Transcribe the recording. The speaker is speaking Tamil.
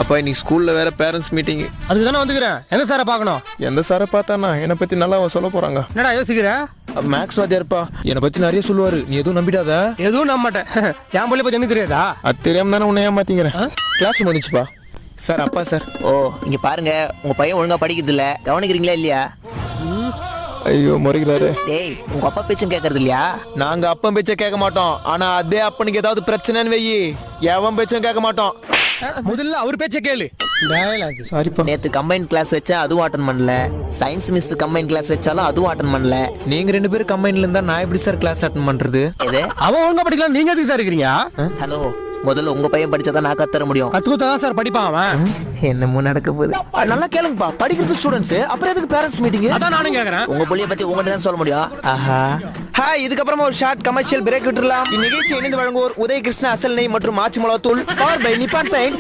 அப்பா இன்னைக்கு ஸ்கூல்ல வேற பேரண்ட்ஸ் மீட்டிங். அதுக்கு தானே வந்துக்கிறேன். எந்த சாரை பார்க்கணும்? எந்த சாரை பார்த்தானா என்னை பத்தி நல்லா சொல்ல போறாங்க. என்னடா யோசிக்கிற? மேக்ஸ் வாத்தியார்ப்பா என்னை பத்தி நிறைய சொல்லுவாரு, நீ எதுவும் நம்பிடாத. எதுவும் நம்ப மாட்டேன். என் பிள்ளை பத்தி எனக்கு தெரியாதா? அது தெரியாம தானே உன்னை ஏமாத்திங்கிறேன். கிளாஸ் முடிச்சுப்பா. சார் அப்பா சார். ஓ இங்க பாருங்க, உங்க பையன் ஒழுங்கா படிக்கிறது இல்ல, கவனிக்கிறீங்களா இல்லையா? ஐயோ முறைகிறாரு. டேய் உங்க அப்பா பேச்சும் கேட்கறது இல்லையா? நாங்க அப்பன் பேச்ச கேட்க மாட்டோம், ஆனா அதே அப்பனுக்கு ஏதாவது பிரச்சனைன்னு வெயி எவன் பேச்சும் கேட்க மாட்டோம். முதல்ல அவர் பேச்ச கேளு. சாரிப்பா. நேத்து கம்பைன் கிளாஸ் வச்சா அதுவும் அட்டன் பண்ணல, சயின்ஸ் மிஸ் கம்பைன் கிளாஸ் வச்சாலும் அதுவும் அட்டன் பண்ணல. நீங்க 2 பேரும் கம்பைன்ல இருந்தா நான் எப்படி சார் கிளாஸ் அட்டன் பண்றது? எது? அவன் ஒழுங்கா படிக்கலாம், நீங்க எதுக்கு சார் இருக்கிறீங்க? ஹலோ, முதல்ல உங்க பையன் படிச்சாதான் நான் கத்தர முடியும். கத்துக்கத்தான் சார் படிப்பான் அவன். என்னமோ நடக்க போகுது. நல்லா கேளுங்கப்பா, படிக்கிறது ஸ்டூடெண்ட்ஸ், அப்புறம் எதுக்கு பேரண்ட்ஸ் மீட்டிங்? அதான் நானும் கேக்குறேன். உங்க புள்ளைய பத்தி உங்ககிட்ட தான் சொல்ல முடியும். ஆஹா. ஹாய், இதுக்கப்புறமா ஒரு ஷார்ட் கமர்ஷியல் பிரேக் விட்டுறலாம். இந்நிகழ்ச்சி இணைந்து வழங்குவோர் உதய கிருஷ்ணா அசல் நெய் மற்றும் ஆச்சி மிளகாத்தூள், பவர் பை நிப்பான் பெயிண்ட்.